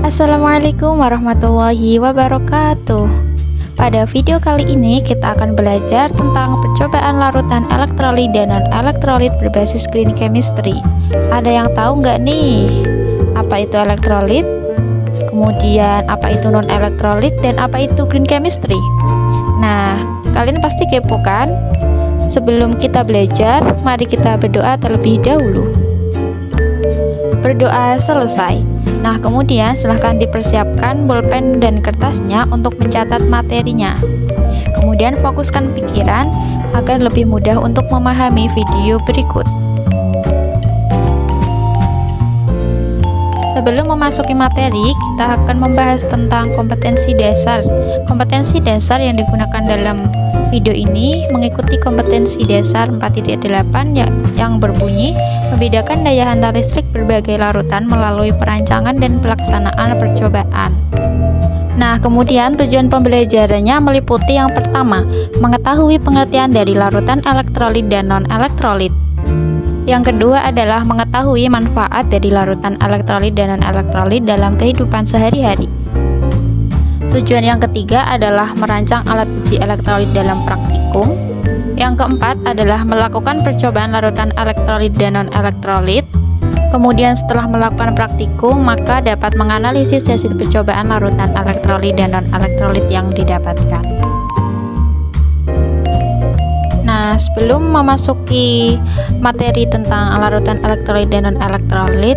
Assalamualaikum warahmatullahi wabarakatuh. Pada video kali ini kita akan belajar tentang percobaan larutan elektrolit dan non-elektrolit berbasis green chemistry. Ada yang tahu nggak nih apa itu elektrolit? Kemudian apa itu non-elektrolit dan apa itu green chemistry? Nah, kalian pasti kepo kan? Sebelum kita belajar, mari kita berdoa terlebih dahulu. Berdoa selesai. Nah, kemudian silahkan dipersiapkan bolpen dan kertasnya untuk mencatat materinya. Kemudian fokuskan pikiran agar lebih mudah untuk memahami video berikut. Sebelum memasuki materi, kita akan membahas tentang kompetensi dasar. Kompetensi dasar yang digunakan dalam video ini mengikuti kompetensi dasar 4.8 yang berbunyi membedakan daya hantar listrik berbagai larutan melalui perancangan dan pelaksanaan percobaan. Nah, kemudian tujuan pembelajarannya meliputi yang pertama, mengetahui pengertian dari larutan elektrolit dan non-elektrolit. Yang kedua adalah mengetahui manfaat dari larutan elektrolit dan non-elektrolit dalam kehidupan sehari-hari. Tujuan yang ketiga adalah merancang alat uji elektrolit dalam praktikum. Yang keempat adalah melakukan percobaan larutan elektrolit dan non-elektrolit. Kemudian setelah melakukan praktikum, maka dapat menganalisis hasil percobaan larutan elektrolit dan non-elektrolit yang didapatkan. Nah, sebelum memasuki materi tentang larutan elektrolit dan non-elektrolit,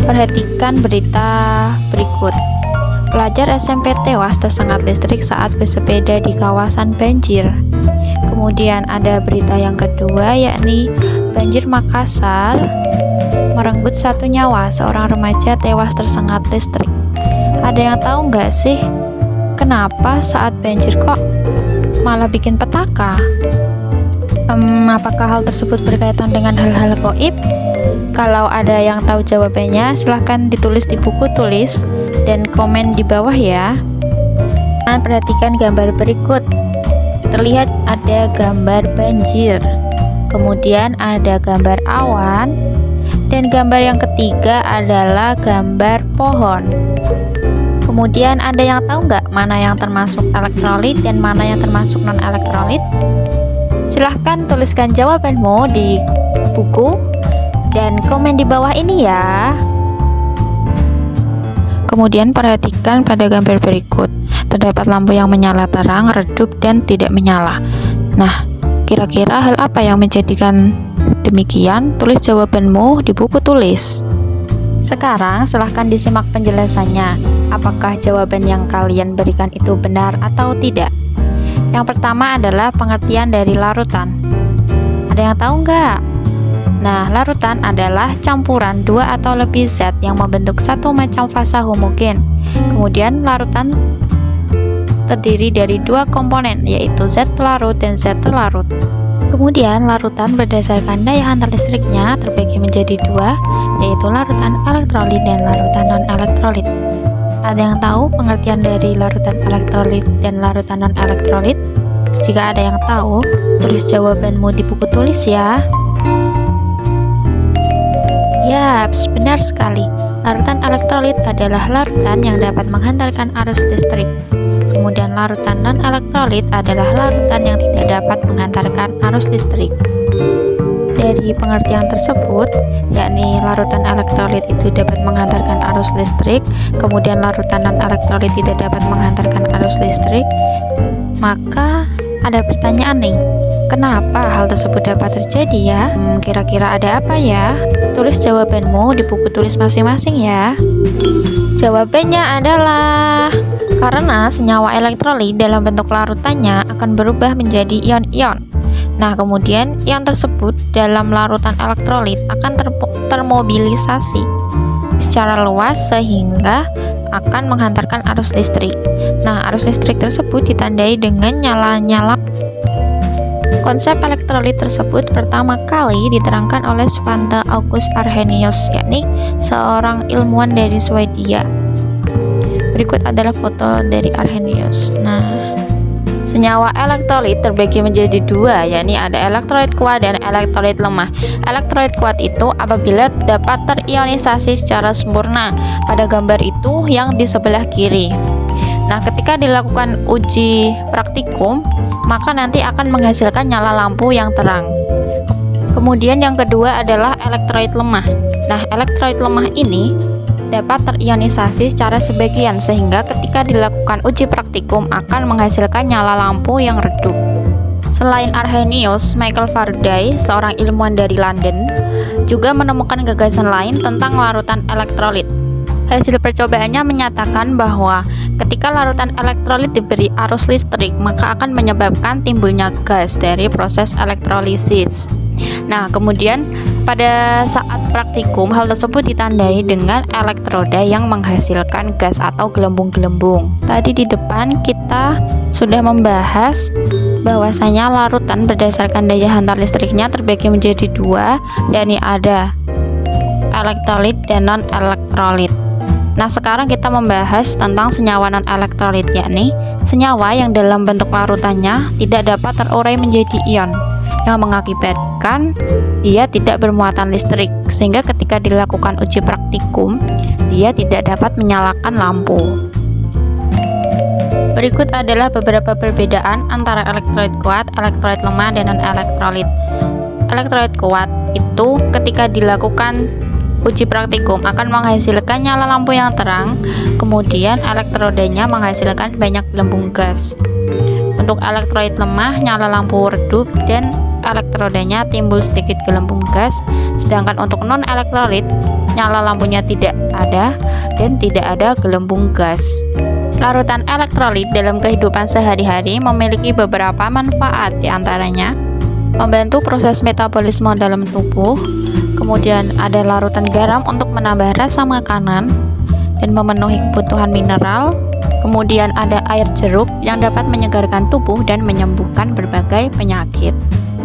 perhatikan berita berikut. Pelajar SMP tewas tersengat listrik saat bersepeda di kawasan banjir. Kemudian ada berita yang kedua, yakni banjir Makassar merenggut 1 nyawa, seorang remaja tewas tersengat listrik. Ada yang tahu nggak sih kenapa saat banjir kok malah bikin petaka? Apakah hal tersebut berkaitan dengan hal-hal gaib? Kalau ada yang tahu jawabannya, silahkan ditulis di buku tulis dan komen di bawah ya. Dan perhatikan gambar berikut. Terlihat ada gambar banjir, kemudian ada gambar awan, dan gambar yang ketiga adalah gambar pohon. Kemudian ada yang tahu nggak mana yang termasuk elektrolit dan mana yang termasuk non-elektrolit? Silahkan tuliskan jawabanmu di buku dan komen di bawah ini ya. Kemudian perhatikan pada gambar berikut. Terdapat lampu yang menyala terang, redup, dan tidak menyala. Nah, kira-kira hal apa yang menjadikan demikian? Tulis jawabanmu di buku tulis. Sekarang silahkan disimak penjelasannya. Apakah jawaban yang kalian berikan itu benar atau tidak? Yang pertama adalah pengertian dari larutan. Ada yang tahu nggak? Nah, larutan adalah campuran 2 atau lebih zat yang membentuk satu macam fasa homogen. Kemudian larutan terdiri dari 2 komponen, yaitu zat pelarut dan zat terlarut. Kemudian larutan berdasarkan daya hantar listriknya terbagi menjadi 2, yaitu larutan elektrolit dan larutan non-elektrolit. Ada yang tahu pengertian dari larutan elektrolit dan larutan non-elektrolit? Jika ada yang tahu, tulis jawabanmu di buku tulis ya. Yaps, benar sekali. Larutan elektrolit adalah larutan yang dapat menghantarkan arus listrik. Kemudian larutan non-elektrolit adalah larutan yang tidak dapat menghantarkan arus listrik. Dari pengertian tersebut, yakni larutan elektrolit itu dapat menghantarkan arus listrik, kemudian larutan non-elektrolit tidak dapat menghantarkan arus listrik, maka ada pertanyaan nih, kenapa hal tersebut dapat terjadi ya? Kira-kira ada apa ya? Tulis jawabanmu di buku tulis masing-masing ya. Jawabannya adalah karena senyawa elektrolit dalam bentuk larutannya akan berubah menjadi ion-ion. Nah, kemudian ion tersebut dalam larutan elektrolit akan termobilisasi secara luas sehingga akan menghantarkan arus listrik. Nah, arus listrik tersebut ditandai dengan nyala-nyala. Konsep elektrolit tersebut pertama kali diterangkan oleh Svante August Arrhenius, yakni seorang ilmuwan dari Swedia. Berikut adalah foto dari Arrhenius. Nah, Senyawa elektrolit terbagi menjadi dua, yakni ada elektrolit kuat dan elektrolit lemah. Elektrolit kuat itu apabila dapat terionisasi secara sempurna. Pada gambar itu yang di sebelah kiri. Nah, ketika dilakukan uji praktikum, maka nanti akan menghasilkan nyala lampu yang terang. Kemudian yang kedua adalah elektrolit lemah. Nah, elektrolit lemah ini dapat terionisasi secara sebagian sehingga ketika dilakukan uji praktikum akan menghasilkan nyala lampu yang redup. Selain Arrhenius, Michael Faraday, seorang ilmuwan dari London, juga menemukan gagasan lain tentang larutan elektrolit. Hasil percobaannya menyatakan bahwa ketika larutan elektrolit diberi arus listrik, maka akan menyebabkan timbulnya gas dari proses elektrolisis. Nah, kemudian pada saat praktikum, hal tersebut ditandai dengan elektroda yang menghasilkan gas atau gelembung-gelembung. Tadi di depan kita sudah membahas bahwasanya larutan berdasarkan daya hantar listriknya terbagi menjadi dua, yakni ada elektrolit dan non-elektrolit. Nah, sekarang kita membahas tentang senyawa non-elektrolit, yakni senyawa yang dalam bentuk larutannya tidak dapat terurai menjadi ion, yang mengakibatkan dia tidak bermuatan listrik, sehingga ketika dilakukan uji praktikum, dia tidak dapat menyalakan lampu. Berikut adalah beberapa perbedaan antara elektrolit kuat, elektrolit lemah, dan non-elektrolit. Elektrolit kuat itu ketika dilakukan uji praktikum akan menghasilkan nyala lampu yang terang, kemudian elektrodanya menghasilkan banyak gelembung gas. Untuk elektrolit lemah, nyala lampu redup dan elektrodanya timbul sedikit gelembung gas, sedangkan untuk non-elektrolit, nyala lampunya tidak ada dan tidak ada gelembung gas. Larutan elektrolit dalam kehidupan sehari-hari memiliki beberapa manfaat, diantaranya membantu proses metabolisme dalam tubuh, kemudian ada larutan garam untuk menambah rasa makanan dan memenuhi kebutuhan mineral, kemudian ada air jeruk yang dapat menyegarkan tubuh dan menyembuhkan berbagai penyakit.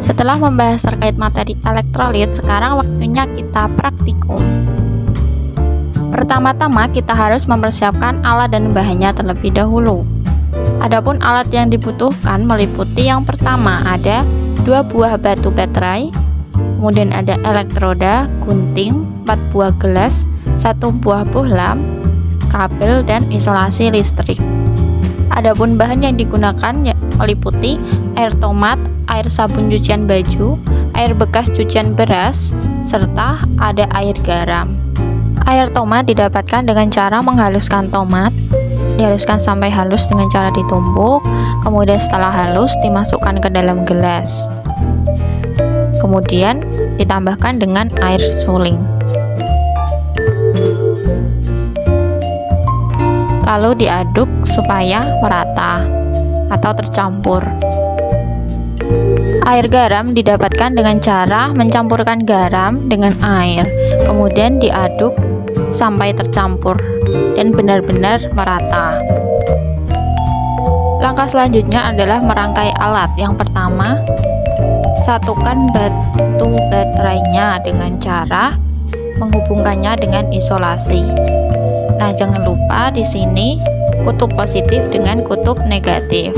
Setelah membahas terkait materi elektrolit, sekarang waktunya kita praktikum. Pertama-tama kita harus mempersiapkan alat dan bahannya terlebih dahulu. Adapun alat yang dibutuhkan meliputi yang pertama ada 2 buah batu baterai, kemudian ada elektroda, gunting, 4 buah gelas, 1 buah bohlam, kabel, dan isolasi listrik. Adapun bahan yang digunakan meliputi air tomat, air sabun cucian baju, air bekas cucian beras, serta ada air garam. Air tomat didapatkan dengan cara menghaluskan tomat, dihaluskan sampai halus dengan cara ditumbuk, kemudian setelah halus dimasukkan ke dalam gelas. Kemudian ditambahkan dengan air suling. Lalu diaduk supaya merata atau tercampur. Air garam didapatkan dengan cara mencampurkan garam dengan air, kemudian diaduk sampai tercampur dan benar-benar merata. Langkah selanjutnya adalah merangkai alat. Yang pertama, satukan batu baterainya dengan cara menghubungkannya dengan isolasi. Nah, jangan lupa di sini kutub positif dengan kutub negatif.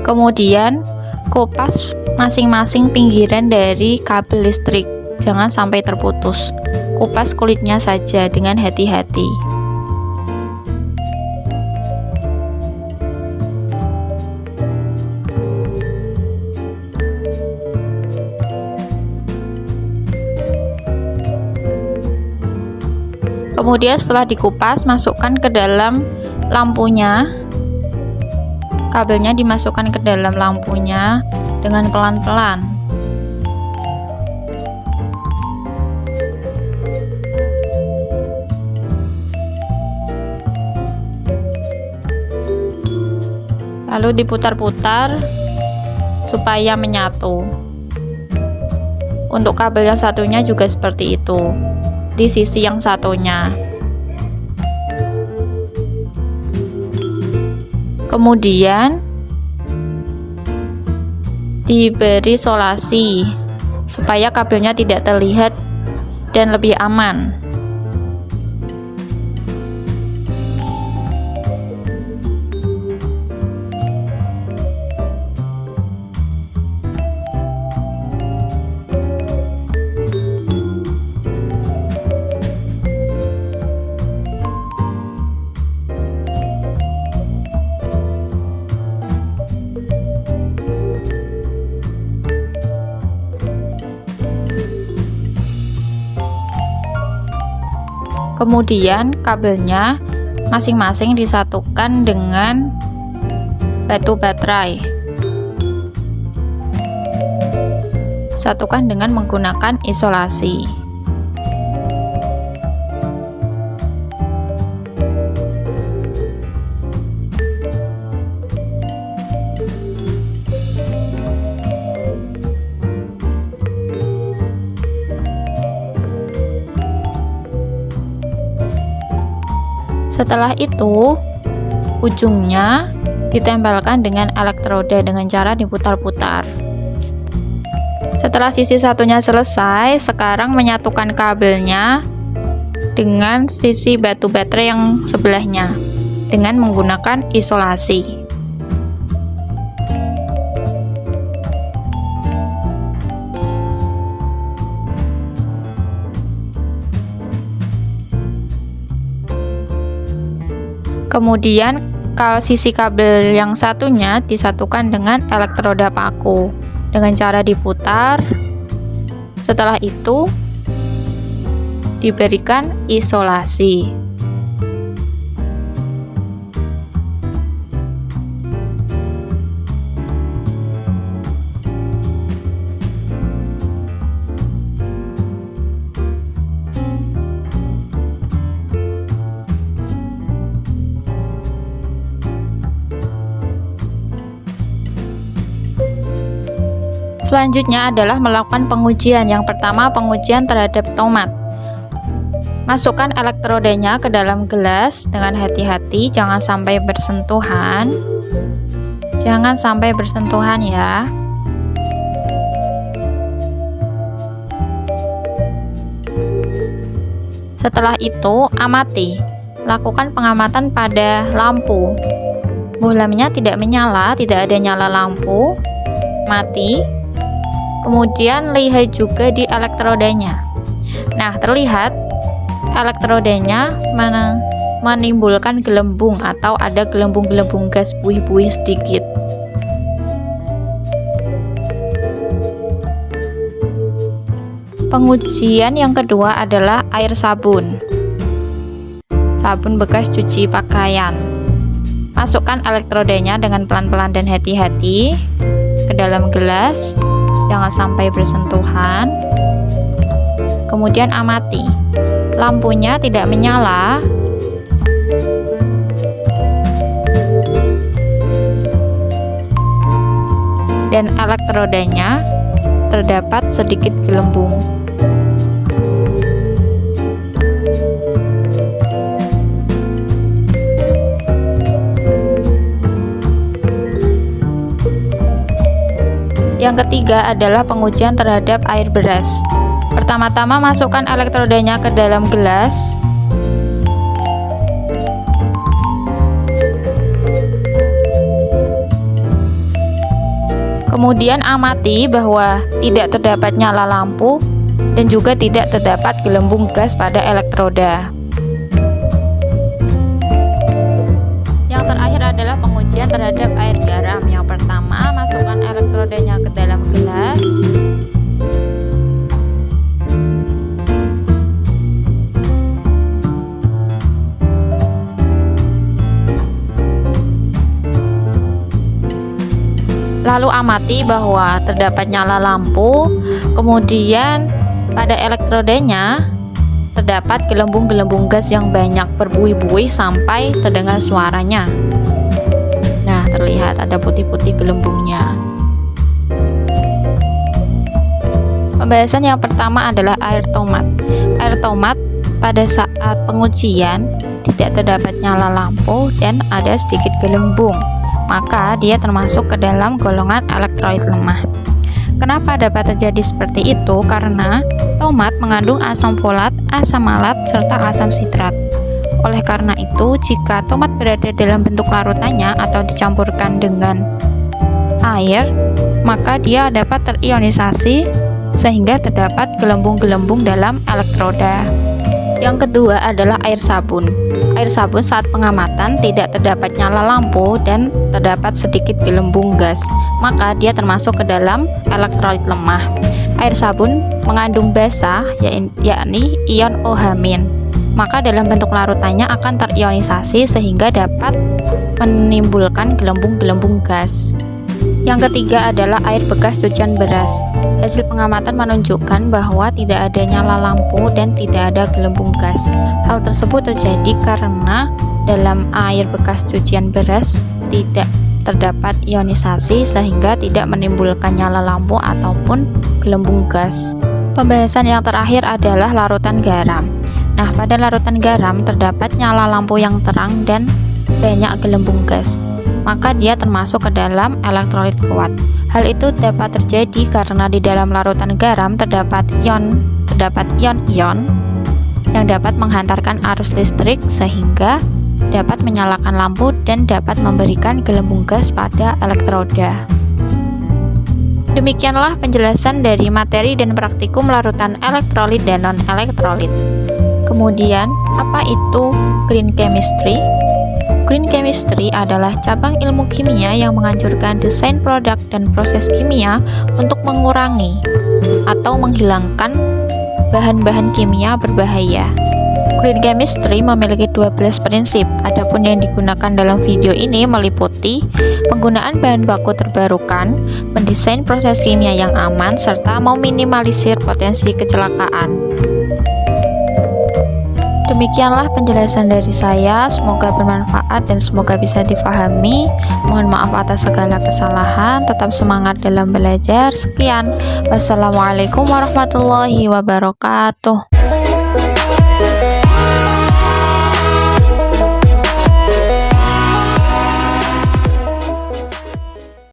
Kemudian kupas masing-masing pinggiran dari kabel listrik, jangan sampai terputus. Kupas kulitnya saja dengan hati-hati. Kemudian setelah dikupas, masukkan ke dalam lampunya. Kabelnya dimasukkan ke dalam lampunya dengan pelan-pelan. Lalu diputar-putar supaya menyatu. Untuk kabel yang satunya juga seperti itu, di sisi yang satunya. Kemudian diberi isolasi supaya kabelnya tidak terlihat dan lebih aman. Kemudian kabelnya masing-masing disatukan dengan batu baterai. Satukan dengan menggunakan isolasi. Setelah itu, ujungnya ditempelkan dengan elektroda dengan cara diputar-putar. Setelah sisi satunya selesai, sekarang menyatukan kabelnya dengan sisi batu baterai yang sebelahnya dengan menggunakan isolasi. Kemudian sisi kabel yang satunya disatukan dengan elektroda paku dengan cara diputar. Setelah itu diberikan isolasi. Selanjutnya adalah melakukan pengujian. Yang pertama, pengujian terhadap tomat. Masukkan elektrodanya ke dalam gelas dengan hati-hati, jangan sampai bersentuhan. Jangan sampai bersentuhan ya. Setelah itu, amati. Lakukan pengamatan pada lampu. Bohlamnya tidak menyala, tidak ada nyala lampu. Mati. Kemudian lihat juga di elektrodanya. Nah, terlihat elektrodanya menimbulkan gelembung atau ada gelembung-gelembung gas buih-buih sedikit. Pengujian yang kedua adalah air sabun. Sabun bekas cuci pakaian. Masukkan elektrodanya dengan pelan-pelan dan hati-hati ke dalam gelas. Jangan sampai bersentuhan. Kemudian amati. Lampunya tidak menyala. Dan elektrodanya terdapat sedikit gelembung. Yang ketiga adalah pengujian terhadap air beras. Pertama-tama masukkan elektrodanya ke dalam gelas. Kemudian amati bahwa tidak terdapat nyala lampu dan juga tidak terdapat gelembung gas pada elektroda. Yang terakhir adalah pengujian terhadap air garam. Yang pertama, masukkan elektrodanya ke dalam gelas. Lalu amati bahwa terdapat nyala lampu, kemudian pada elektrodanya terdapat gelembung-gelembung gas yang banyak berbuih-buih sampai terdengar suaranya. Nah, terlihat ada putih-putih gelembungnya. Pembahasan yang pertama adalah air tomat. Air tomat pada saat pengujian tidak terdapat nyala lampu dan ada sedikit gelembung. maka dia termasuk ke dalam golongan elektrolit lemah. Kenapa dapat terjadi seperti itu? Karena tomat mengandung asam folat, asam malat, serta asam sitrat. Oleh karena itu, jika tomat berada dalam bentuk larutannya atau dicampurkan dengan air, maka dia dapat terionisasi sehingga terdapat gelembung-gelembung dalam elektroda. Yang kedua adalah air sabun. Air sabun saat pengamatan tidak terdapat nyala lampu dan terdapat sedikit gelembung gas, maka dia termasuk ke dalam elektrolit lemah. Air sabun mengandung basa, yakni ion OH-, maka dalam bentuk larutannya akan terionisasi sehingga dapat menimbulkan gelembung-gelembung gas. Yang ketiga adalah air bekas cucian beras. Hasil pengamatan menunjukkan bahwa tidak ada nyala lampu dan tidak ada gelembung gas. Hal tersebut terjadi karena dalam air bekas cucian beras tidak terdapat ionisasi sehingga tidak menimbulkan nyala lampu ataupun gelembung gas. Pembahasan yang terakhir adalah larutan garam. Nah, pada larutan garam terdapat nyala lampu yang terang dan banyak gelembung gas, maka dia termasuk ke dalam elektrolit kuat. Hal itu dapat terjadi karena di dalam larutan garam terdapat ion-ion yang dapat menghantarkan arus listrik sehingga dapat menyalakan lampu dan dapat memberikan gelembung gas pada elektroda. Demikianlah penjelasan dari materi dan praktikum larutan elektrolit dan non-elektrolit. Kemudian, apa itu green chemistry? Green chemistry adalah cabang ilmu kimia yang menganjurkan desain produk dan proses kimia untuk mengurangi atau menghilangkan bahan-bahan kimia berbahaya. Green chemistry memiliki 12 prinsip. Adapun yang digunakan dalam video ini meliputi penggunaan bahan baku terbarukan, mendesain proses kimia yang aman, serta meminimalisir potensi kecelakaan. Demikianlah penjelasan dari saya, semoga bermanfaat dan semoga bisa difahami. Mohon maaf atas segala kesalahan, tetap semangat dalam belajar. Sekian, wassalamualaikum warahmatullahi wabarakatuh.